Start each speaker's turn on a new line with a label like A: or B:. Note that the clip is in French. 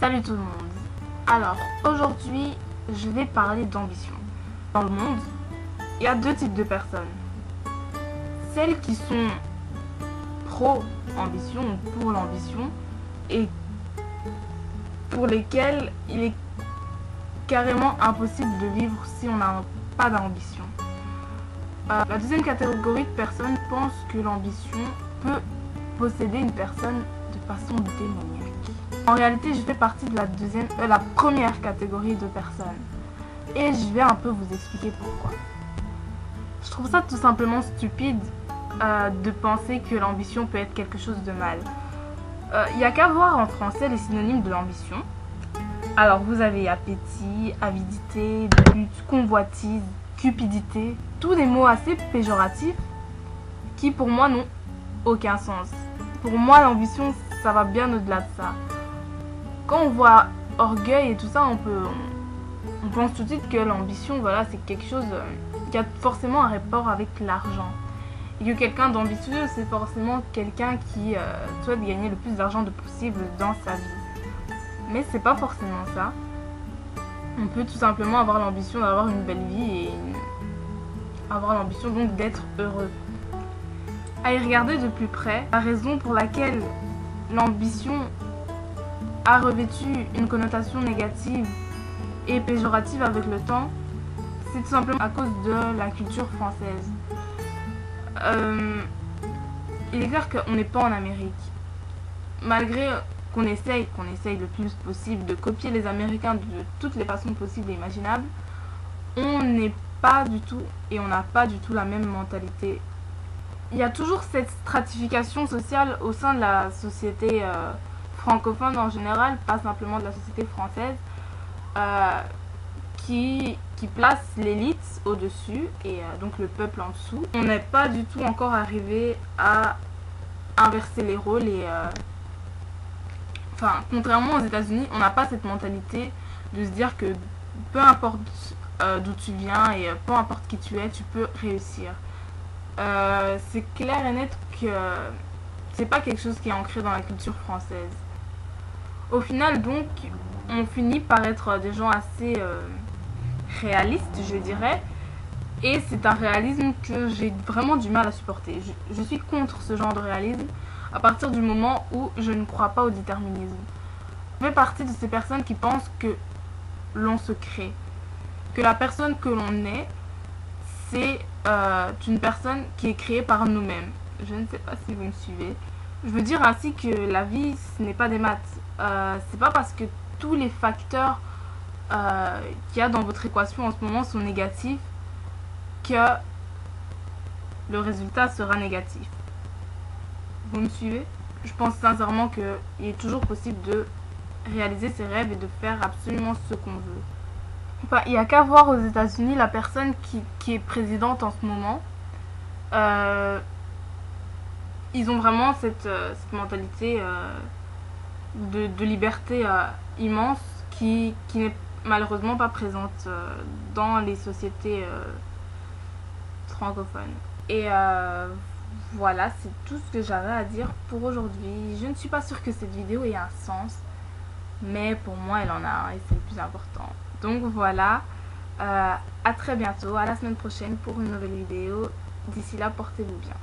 A: Salut tout le monde. Alors aujourd'hui je vais parler d'ambition. Dans le monde, il y a deux types de personnes. Celles qui sont pro-ambition ou pour l'ambition et pour lesquelles il est carrément impossible de vivre si on n'a pas d'ambition. La deuxième catégorie de personnes pense que l'ambition peut posséder une personne de façon démoniaque. En réalité, je fais partie de la première catégorie de personnes. Et je vais un peu vous expliquer pourquoi. Je trouve ça tout simplement stupide de penser que l'ambition peut être quelque chose de mal. Il n'y a qu'à voir en français les synonymes de l'ambition. Alors vous avez appétit, avidité, but, convoitise, cupidité. Tous des mots assez péjoratifs qui pour moi n'ont aucun sens. Pour moi l'ambition ça va bien au-delà de ça. Quand on voit orgueil et tout ça, on pense tout de suite que l'ambition, voilà, c'est quelque chose qui a forcément un rapport avec l'argent. Et que quelqu'un d'ambitieux, c'est forcément quelqu'un qui souhaite gagner le plus d'argent possible dans sa vie. Mais c'est pas forcément ça. On peut tout simplement avoir l'ambition d'avoir une belle vie et avoir l'ambition donc d'être heureux. À y regarder de plus près, la raison pour laquelle l'ambition a revêtu une connotation négative et péjorative avec le temps, c'est tout simplement à cause de la culture française. Il est clair qu'on n'est pas en Amérique. Malgré qu'on essaye le plus possible de copier les Américains de toutes les façons possibles et imaginables, on n'est pas du tout et on n'a pas du tout la même mentalité. Il y a toujours cette stratification sociale au sein de la société francophone en général, pas simplement de la société française, qui place l'élite au-dessus et donc le peuple en dessous. On n'est pas du tout encore arrivé à inverser les rôles et contrairement aux États-Unis, on n'a pas cette mentalité de se dire que peu importe d'où tu viens et peu importe qui tu es, tu peux réussir. C'est clair et net que c'est pas quelque chose qui est ancré dans la culture française. Au final donc, on finit par être des gens assez réalistes, je dirais, et c'est un réalisme que j'ai vraiment du mal à supporter. Je suis contre ce genre de réalisme à partir du moment où je ne crois pas au déterminisme. Je fais partie de ces personnes qui pensent que l'on se crée, que la personne que l'on est, c'est une personne qui est créée par nous-mêmes. Je ne sais pas si vous me suivez. Je veux dire ainsi que la vie, ce n'est pas des maths. C'est pas parce que tous les facteurs qu'il y a dans votre équation en ce moment sont négatifs que le résultat sera négatif. Vous me suivez? Je pense sincèrement qu'il est toujours possible de réaliser ses rêves et de faire absolument ce qu'on veut. Enfin, il n'y a qu'à voir aux États-Unis la personne qui est présidente en ce moment. Ils ont vraiment cette mentalité de liberté immense qui n'est malheureusement pas présente dans les sociétés francophones. Et voilà, c'est tout ce que j'avais à dire pour aujourd'hui. Je ne suis pas sûre que cette vidéo ait un sens, mais pour moi elle en a un et c'est le plus important. Donc voilà, à très bientôt, à la semaine prochaine pour une nouvelle vidéo. D'ici là, portez-vous bien.